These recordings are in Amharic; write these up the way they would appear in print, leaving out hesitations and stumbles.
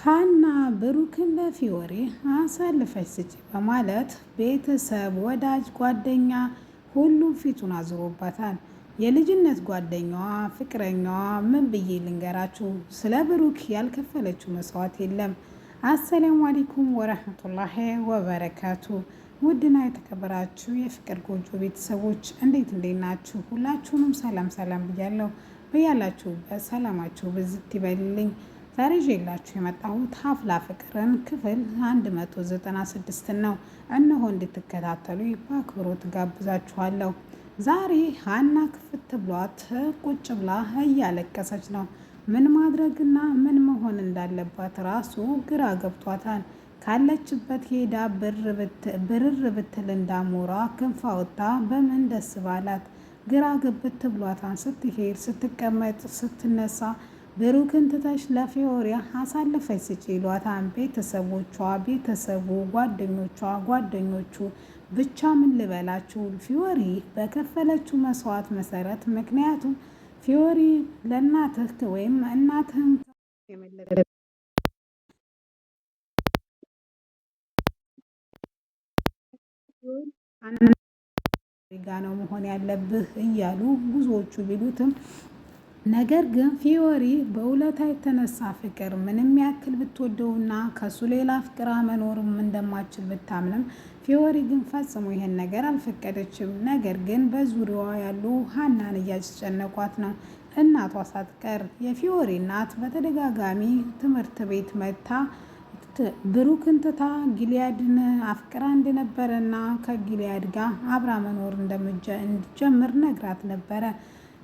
ሀና ብሩክን ለፊዮሪ አሳልፈሽ ስጪ በማለት ቤተሰብ፣ ወዳጅ፣ ጓደኛ ሁሉም ፊቱን አዝሮባታል። የልጅነት ጓደኛዋ፣ ፍቅረኛዋ ምን ብዬ ልንገራችሁ፣ ስለ ብሩክ ያልከፈለችው መስዋዕት የለም። አሰላሙ አለይኩም ወረህመቱላሂ ወበረካቱ። ውድና የተከበራችሁ የፍቅር ጎጆ ቤተሰቦች እንዴት ናችሁ? ሁላችሁንም ሰላም ሰላም ብያለሁ። በያላችሁበት ሰላማችሁ ብዝት ይበልልኝ። ዛሬ ይዤላችሁ የመጣሁት ሀፍላ ፍቅርን ክፍል 196 ነው። እነሆ እንድትከታተሉ በአክብሮት ጋብዛችኋለሁ። ዛሬ ሀና ክፍት ብሏት ቁጭ ብላ እያለቀሰች ነው። ምን ማድረግና ምን መሆን እንዳለባት ራሱ ግራ ገብቷታል። ካለችበት ሄዳ ብርር ብትል እንዳሞራ ክንፍ አውጥታ በምን ደስ ባላት። ግራ ገብት ብሏታን ስትሄድ፣ ስትቀመጥ፣ ስትነሳ ብሩክን ትተሽ ለፊዮሪያ አሳልፈች ስጪ ይሏታን ቤተሰቡ፣ ጓደኞቹ ብቻ ምን ልበላችሁ። ፊዮሪ በከፈለችው መስዋዕት መሰረት፣ ምክንያቱም ፊዮሪ ለእናትህ ወይም እናትህን ጋ ነው መሆን ያለብህ እያሉ ብዙዎቹ ቢሉትም ነገር ግን ፊዮሪ በውለታ የተነሳ ፍቅር ምንም ያክል ብትወደውና ከሱ ሌላ ፍቅራ መኖርም እንደማችል ብታምንም ፊዮሪ ግን ፈጽሞ ይሄን ነገር አልፈቀደችም። ነገር ግን በዙሪያዋ ያሉ ሀናን እያስጨነቋት ነው። እናቷ ሳትቀር የፊዮሪ እናት በተደጋጋሚ ትምህርት ቤት መታ ብሩክን ትታ ጊሊያድን አፍቅራ እንደነበረና ከጊሊያድ ጋር አብራ መኖር እንደምትጀምር ነግራት ነበረ።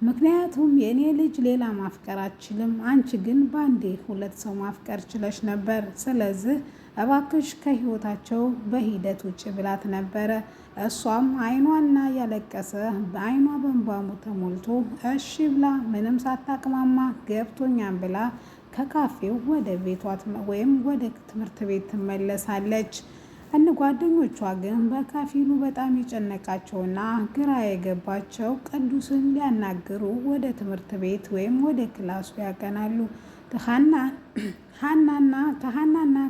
ምክንያቱም የእኔ ልጅ ሌላ ማፍቀር አችልም፣ አንቺ ግን ባንዴ ሁለት ሰው ማፍቀር ችለሽ ነበር። ስለዚህ እባክሽ ከህይወታቸው በሂደት ውጭ ብላት ነበረ። እሷም አይኗና ያለቀሰ በአይኗ በንባሙ ተሞልቶ እሺ ብላ ምንም ሳታቅማማ ገብቶኛም ብላ ከካፌው ወደ ቤቷ ወይም ወደ ትምህርት ቤት ትመለሳለች። ጓደኞቿ ግን በከፊሉ በጣም የጨነቃቸውና ግራ የገባቸው ቅዱስን ሊያናግሩ ወደ ትምህርት ቤት ወይም ወደ ክላሱ ያቀናሉ። ከሀናና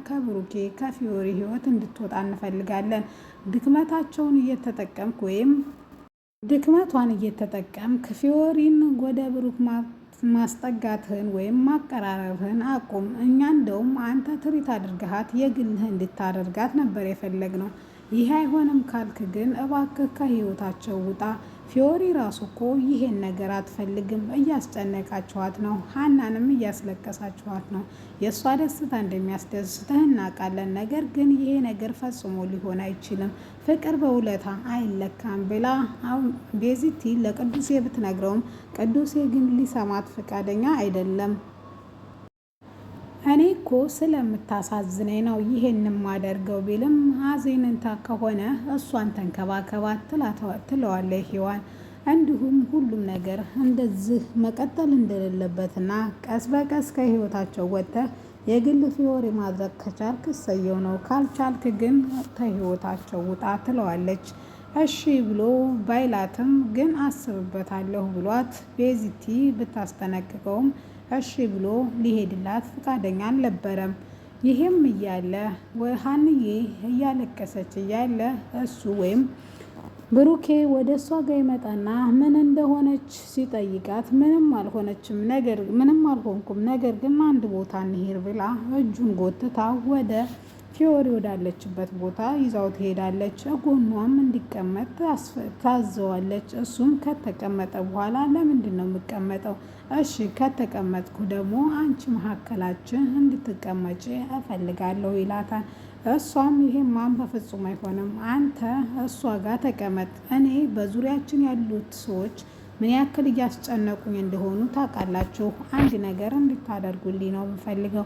ከብሩኬ ከፊዮሪ ህይወት እንድትወጣ እንፈልጋለን። ድክመታቸውን እየተጠቀምክ ወይም ድክመቷን እየተጠቀምክ ፊዮሪን ወደ ብሩክ ማስጠጋትህን ወይም ማቀራረብህን አቁም። እኛ እንደውም አንተ ትሪት አድርገሃት የግልህ እንድታደርጋት ነበር የፈለግነው። ይህ አይሆንም ካልክ ግን እባክህ ከህይወታቸው ውጣ። ፊዮሪ ራሱ እኮ ይሄን ነገር አትፈልግም። እያስጨነቃችኋት ነው፣ ሀናንም እያስለቀሳችኋት ነው። የእሷ ደስታ እንደሚያስደስትህ እናውቃለን። ነገር ግን ይሄ ነገር ፈጽሞ ሊሆን አይችልም። ፍቅር በውለታ አይለካም ብላ ቤዚቲ ለቅዱሴ ብትነግረውም ቅዱሴ ግን ሊሰማት ፈቃደኛ አይደለም። እኔ እኮ ስለምታሳዝነኝ ነው ይሄን ማደርገው ቢልም ሀዜንንታ ከሆነ እሷን ተንከባከባት ትለዋለች ሔዋን። እንዲሁም ሁሉም ነገር እንደዚህ መቀጠል እንደሌለበትና ቀስ በቀስ ከህይወታቸው ወጥተህ የግል ፊዮሪ ማድረግ ከቻልክ እሰየው ነው፣ ካልቻልክ ግን ከህይወታቸው ውጣ ትለዋለች። እሺ ብሎ ባይላትም ግን አስብበታለሁ ብሏት ቤዚቲ ብታስጠነቅቀውም እሺ ብሎ ሊሄድላት ፈቃደኛ አልነበረም። ይህም እያለ ሀንዬ እያለቀሰች እያለ እሱ ወይም ብሩኬ ወደ እሷ ጋር ይመጣና ምን እንደሆነች ሲጠይቃት ምንም አልሆንኩም፣ ነገር ግን አንድ ቦታ እንሄድ ብላ እጁን ጎትታ ወደ ፊዮሪ ወዳለችበት ቦታ ይዛው ትሄዳለች። ጎኗም እንዲቀመጥ ታዘዋለች። እሱም ከተቀመጠ በኋላ ለምንድን ነው የምቀመጠው? እሺ ከተቀመጥኩ ደግሞ አንቺ መካከላችን እንድትቀመጪ እፈልጋለሁ ይላታል። እሷም ይሄማን በፍጹም አይሆንም፣ አንተ እሷ ጋር ተቀመጥ፣ እኔ በዙሪያችን ያሉት ሰዎች ምን ያክል እያስጨነቁኝ እንደሆኑ ታውቃላችሁ። አንድ ነገር እንድታደርጉልኝ ነው የምፈልገው።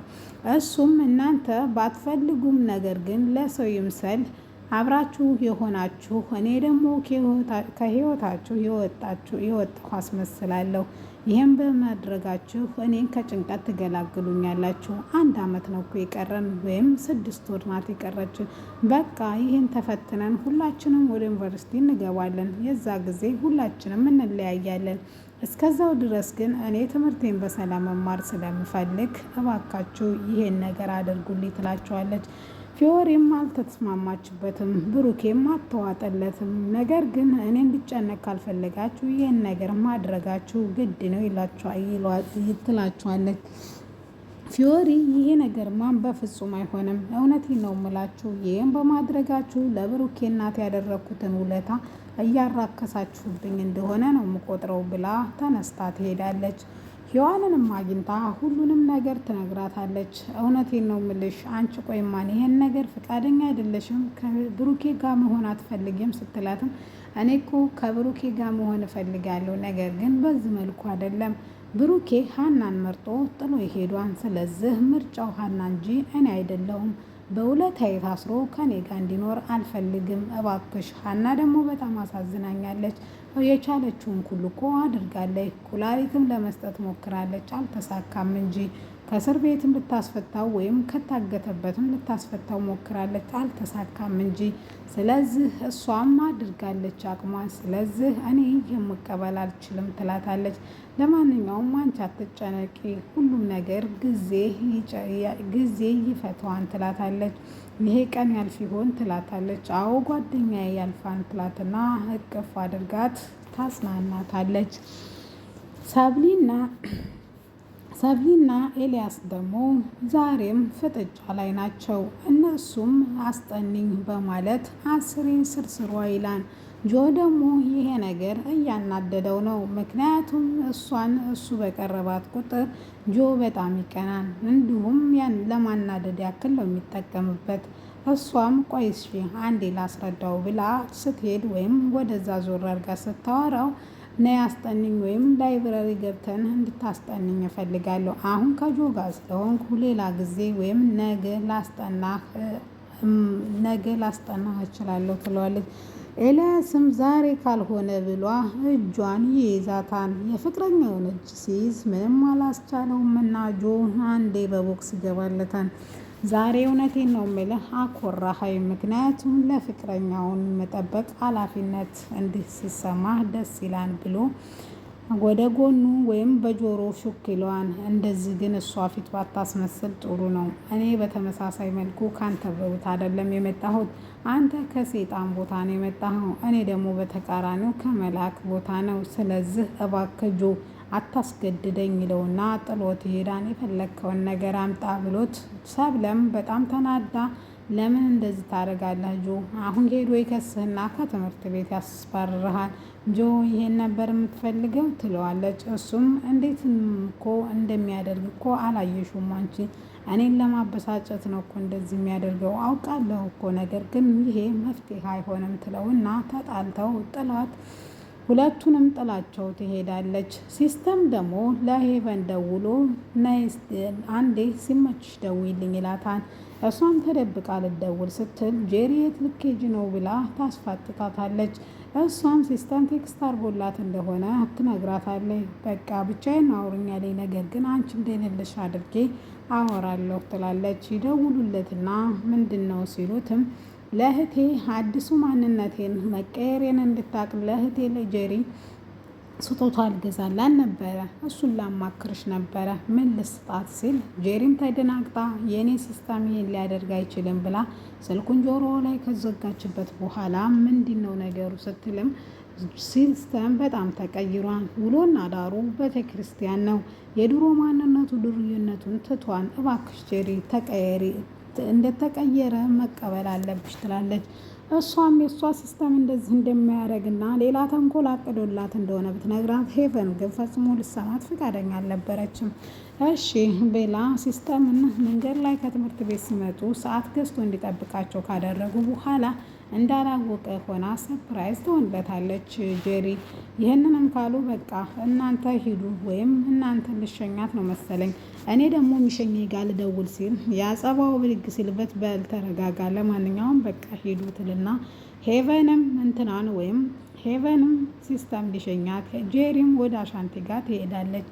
እሱም እናንተ ባትፈልጉም ነገር ግን ለሰው ይምሰል አብራችሁ የሆናችሁ እኔ ደግሞ ከህይወታችሁ የወጣሁ አስመስላለሁ። ይህም በማድረጋችሁ እኔን ከጭንቀት ትገላግሉኛላችሁ። 1 ዓመት ነው እኮ የቀረን ወይም 6 ወር ናት የቀረችን። በቃ ይህን ተፈትነን ሁላችንም ወደ ዩኒቨርሲቲ እንገባለን። የዛ ጊዜ ሁላችንም እንለያያለን። እስከዛው ድረስ ግን እኔ ትምህርቴን በሰላም መማር ስለምፈልግ እባካችሁ ይሄን ነገር አድርጉልኝ ትላቸዋለች። ፊዮሪም አልተስማማችበትም፣ ብሩኬም አልተዋጠለትም። ነገር ግን እኔ እንድጨነቅ ካልፈለጋችሁ ይህን ነገር ማድረጋችሁ ግድ ነው ትላቸዋለች። ፊዮሪ ይሄ ነገር ማን በፍጹም አይሆንም፣ እውነቴን ነው የምላችሁ፣ ይህም በማድረጋችሁ ለብሩኬ እናት ያደረግኩትን ውለታ እያራከሳችሁብኝ እንደሆነ ነው የምቆጥረው ብላ ተነስታ ትሄዳለች። ሔዋንንም አግኝታ ሁሉንም ነገር ትነግራታለች። እውነቴን ነው ምልሽ አንቺ ቆይማን ይሄን ነገር ፈቃደኛ አይደለሽም ከብሩኬ ጋር መሆን አትፈልጊም ስትላትም እኔ እኮ ከብሩኬ ጋር መሆን እፈልጋለሁ፣ ነገር ግን በዚህ መልኩ አይደለም። ብሩኬ ሀናን መርጦ ጥሎ ይሄዷን። ስለዚህ ምርጫው ሀና እንጂ እኔ አይደለሁም። በውለታዬ ታስሮ ከኔ ጋር እንዲኖር አልፈልግም እባክሽ። ሀና ደግሞ በጣም አሳዝናኛለች። የቻለችውን ሁሉ እኮ አድርጋለች። ኩላሊትም ለመስጠት ሞክራለች፣ አልተሳካም እንጂ ከእስር ቤትም ልታስፈታው ወይም ከታገተበትም ልታስፈታው ሞክራለች፣ አልተሳካም እንጂ። ስለዚህ እሷም አድርጋለች አቅሟን። ስለዚህ እኔ የመቀበል አልችልም ትላታለች። ለማንኛውም አንቺ አትጨነቂ፣ ሁሉም ነገር ጊዜ ይፈተዋን ትላታለች። ይሄ ቀን ያልፍ ይሆን ትላታለች። አዎ ጓደኛዬ ያልፋን ትላትና እቅፍ አድርጋት ታጽናናታለች። ሰብሊና ኤልያስ ደግሞ ዛሬም ፍጥጫ ላይ ናቸው። እነሱም አስጠኒኝ በማለት አስሬን ስርስሯ ይላል። ጆ ደግሞ ይሄ ነገር እያናደደው ነው። ምክንያቱም እሱ በቀረባት ቁጥር ጆ በጣም ይቀናል። እንዲሁም ያን ለማናደድ ያክል ነው የሚጠቀምበት። እሷም ቆይ እሺ አንዴ ላስረዳው ብላ ስትሄድ ወይም ወደዛ ዞር አድርጋ ስታወራው ነይ አስጠንኝ ወይም ላይብረሪ ገብተን እንድታስጠንኝ እፈልጋለሁ። አሁን ከጆ ጋር ስለሆንኩ ሌላ ጊዜ ወይም ነገ ላስጠናህ እችላለሁ ትለዋለች። ኤልያስም ዛሬ ካልሆነ ብሏ እጇን ይይዛታል። የፍቅረኛውን እጅ ሲይዝ ምንም አላስቻለውም እና ጆ አንዴ በቦክስ ይገባለታል። ዛሬ እውነቴን ነው የምልህ አኮራሃይ። ምክንያቱም ለፍቅረኛውን መጠበቅ ኃላፊነት እንዲህ ሲሰማህ ደስ ይላል ብሎ ወደ ጎኑ ወይም በጆሮ ሹክ ይለዋል። እንደዚህ ግን እሷ ፊት ባታስመስል ጥሩ ነው። እኔ በተመሳሳይ መልኩ ካንተ ቦታ አይደለም የመጣሁት፣ አንተ ከሴጣን ቦታ ነው የመጣኸው፣ እኔ ደግሞ በተቃራኒው ከመላክ ቦታ ነው። ስለዚህ እባክህ ጆ አታስገድደኝ ይለውና ጥሎት ይሄዳን። የፈለግከውን ነገር አምጣ ብሎት ሰብለም በጣም ተናዳ ለምን እንደዚህ ታደርጋለህ ጆ? አሁን ሄዶ ይከስህና ከትምህርት ቤት ያስባርርሃል። ጆ ይሄን ነበር የምትፈልገው ትለዋለች። እሱም እንዴት እኮ እንደሚያደርግ እኮ አላየሹም አንቺ? እኔን ለማበሳጨት ነው እኮ እንደዚህ የሚያደርገው አውቃለሁ እኮ፣ ነገር ግን ይሄ መፍትሄ አይሆንም ትለውና ተጣልተው ጥላት ሁለቱንም ጥላቸው ትሄዳለች። ሲስተም ደግሞ ለሄቨን ደውሎ አንዴ ሲመችሽ ደውይልኝ ይላታል። እሷም ተደብቃ ልደውል ስትል ጄሪ የት ልትሄጂ ነው ብላ ታስፋጥጣታለች። እሷም ሲስተም ቴክስት አድርጎላት እንደሆነ ትነግራታለች። በቃ ብቻዬን አውሩኛለኝ፣ ነገር ግን አንቺ እንደሌለሽ አድርጌ አወራለሁ ትላለች። ይደውሉለትና ምንድን ነው ሲሉትም ለእህቴ አዲሱ ማንነቴን መቀየሬን እንድታቅ ለእህቴ ለጄሪ ስጦታ አልገዛላን ነበረ፣ እሱን ላማክርሽ ነበረ፣ ምን ልስጣት ሲል ጄሪም ተደናግጣ የእኔ ሲስተም ይሄን ሊያደርግ አይችልም ብላ ስልኩን ጆሮ ላይ ከዘጋችበት በኋላ ምንድን ነው ነገሩ ስትልም ሲስተም በጣም ተቀይሯል። ውሎና ዳሩ ቤተክርስቲያን ነው። የድሮ ማንነቱ ዱርዬነቱን ትቷን። እባክሽ ጄሪ ተቀየሪ፣ እንደተቀየረ መቀበል አለብሽ ትላለች። እሷም የእሷ ሲስተም እንደዚህ እንደሚያደርግና ሌላ ተንኮል አቅዶላት እንደሆነ ብትነግራት ሄቨን ግን ፈጽሞ ልሰማት ፈቃደኛ አልነበረችም። እሺ ቤላ ሲስተምን መንገድ ላይ ከትምህርት ቤት ሲመጡ ሰዓት ገዝቶ እንዲጠብቃቸው ካደረጉ በኋላ እንዳላወቀ ሆና ሰፕራይዝ ትሆንለታለች ጄሪ። ይህንንም ካሉ በቃ እናንተ ሂዱ ወይም እናንተ ልሸኛት ነው መሰለኝ፣ እኔ ደግሞ የሚሸኘኝ ጋር ልደውል ሲል ያጸባው ብድግ ሲልበት በል ተረጋጋ፣ ለማንኛውም በቃ ሂዱ ትልና ሄቨንም ሲስተም ሊሸኛት ጄሪም ወደ አሻንቲ ጋር ትሄዳለች።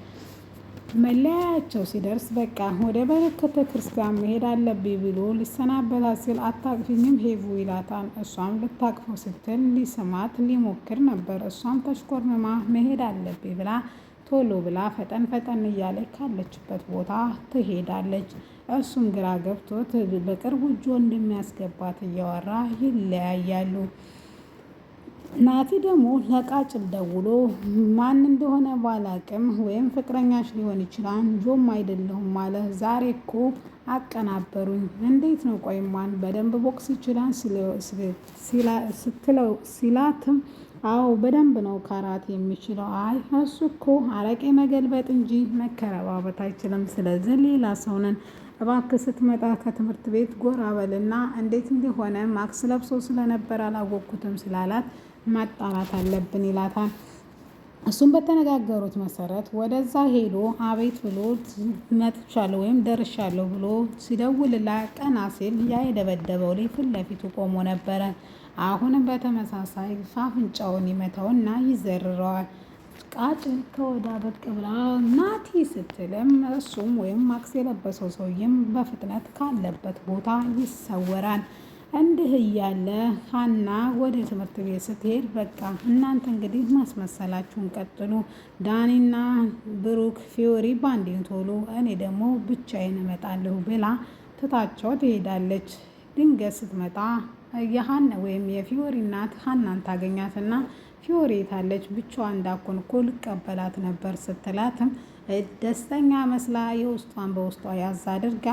መለያያቸው ሲደርስ በቃ ወደ ቤተ ክርስቲያን መሄድ አለብኝ ብሎ ሊሰናበታት ሲል አታቅፊኝም ሄቡ ይላታል። እሷም ልታቅፈው ስትል ሊስማት ሊሞክር ነበር። እሷም ተሽኮርምማ መሄድ አለብኝ ብላ ቶሎ ብላ ፈጠን ፈጠን እያለች ካለችበት ቦታ ትሄዳለች። እሱም ግራ ገብቶት በቅርቡ እጆ እንደሚያስገባት እያወራ ይለያያሉ። ናቲ ደግሞ ለቃጭል ደውሎ ማን እንደሆነ ባላቅም ወይም ፍቅረኛሽ ሊሆን ይችላል ጆም አይደለሁም አለ። ዛሬ እኮ አቀናበሩኝ። እንዴት ነው ቆይማን በደንብ ቦክስ ይችላል ሲላትም አዎ በደንብ ነው ካራት የሚችለው። አይ እሱ እኮ አረቄ መገልበጥ እንጂ መከረባበት አይችልም። ስለዚህ ሌላ ሰው ነን። እባክህ ስትመጣ ከትምህርት ቤት ጎራ በልና እንዴት እንደሆነ ማክስ ለብሶ ስለነበር አላወቅኩትም ስላላት ማጣራት አለብን ይላታል። እሱም በተነጋገሩት መሰረት ወደዛ ሄዶ አቤት ብሎ መጥቻለሁ ወይም ደርሻለሁ ብሎ ሲደውልላት ቀና ሲል ያ የደበደበው ልጅ ፊት ለፊቱ ቆሞ ነበረ። አሁንም በተመሳሳይ አፍንጫውን ይመታውና ይዘርረዋል። ቃጭል ከወዳ ብቅ ብላ ናቲ ስትልም እሱም ወይም ማክስ የለበሰው ሰውዬም በፍጥነት ካለበት ቦታ ይሰወራል። እንዲህ እያለ ሀና ወደ ትምህርት ቤት ስትሄድ በቃ እናንተ እንግዲህ ማስመሰላችሁን ቀጥሉ፣ ዳኒና ብሩክ ፊዮሪ ባንዴን ቶሎ፣ እኔ ደግሞ ብቻዬን እመጣለሁ ብላ ትታቸው ትሄዳለች። ድንገት ስትመጣ የሀና ወይም የፊዮሪ እናት ሀናን ታገኛትና ፊዮሪ የታለች ብቻዋን እንዳኮን እኮ ልቀበላት ነበር ስትላትም ደስተኛ መስላ የውስጧን በውስጧ ያዝ አድርጋ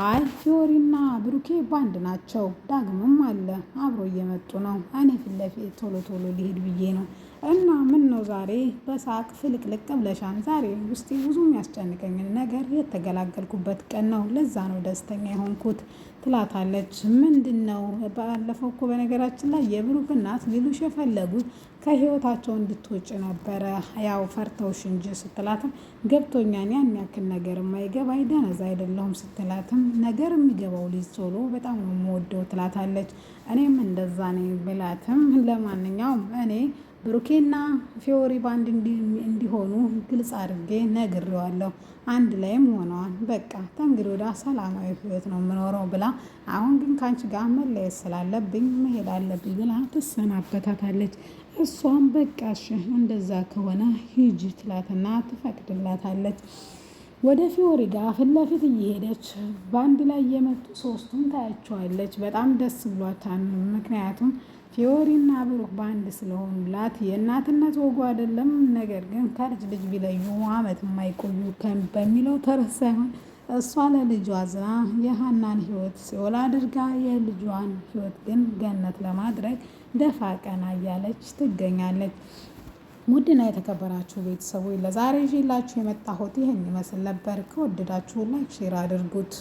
አይ ፊዮሪና ብሩኬ ባንድ ናቸው፣ ዳግምም አለ አብሮ እየመጡ ነው። እኔ ፊት ለፊት ቶሎ ቶሎ ሊሄድ ብዬ ነው እና ምን ነው ዛሬ በሳቅ ፍልቅልቅ ብለሻን? ዛሬ ውስጤ ብዙ የሚያስጨንቀኝን ነገር የተገላገልኩበት ቀን ነው፣ ለዛ ነው ደስተኛ የሆንኩት ትላታለች። ምንድን ነው? ባለፈው እኮ በነገራችን ላይ የብሩክ እናት ሊሉሽ የፈለጉት ከህይወታቸው እንድትወጭ ነበረ፣ ያው ፈርተውሽ እንጂ ስትላትም ገብቶኛል፣ ያን ያክል ነገር የማይገባኝ ደነዝ አይደለሁም ስትላትም ነገር የሚገባው ልጅ ቶሎ በጣም ነው የምወደው ትላታለች። እኔም እንደዛ ነኝ ብላትም ለማንኛውም እኔ ብሩኬና ፊዮሪ ባንድ እንዲሆኑ ግልጽ አድርጌ ነግሬዋለሁ። አንድ ላይም ሆነዋል። በቃ ተንግዲህ ወዲያ ሰላማዊ ህይወት ነው የምኖረው ብላ አሁን ግን ከአንቺ ጋር መለየት ስላለብኝ መሄድ አለብኝ ብላ ትሰናበታታለች። እሷም በቃሽ እንደዛ ከሆነ ሂጂ ትላትና ትፈቅድላታለች። ወደ ፊዮሪ ጋር ፊት ለፊት እየሄደች በአንድ ላይ የመጡ ሶስቱን ታያቸዋለች። በጣም ደስ ብሏታል። ምክንያቱም ፊዮሪና ብሩክ በአንድ ስለሆኑላት የእናትነት ወጉ አይደለም። ነገር ግን ከልጅ ልጅ ቢለዩ አመት የማይቆዩ በሚለው ተረት ሳይሆን እሷ ለልጇ አዝና የሀናን ህይወት ሲኦል አድርጋ የልጇን ህይወት ግን ገነት ለማድረግ ደፋ ቀና እያለች ትገኛለች። ውድና የተከበራችሁ ቤተሰቦች ለዛሬ ይዤላችሁ የመጣሁት ይህን ይመስል ነበር። ከወደዳችሁ ላይክ ሼር አድርጉት።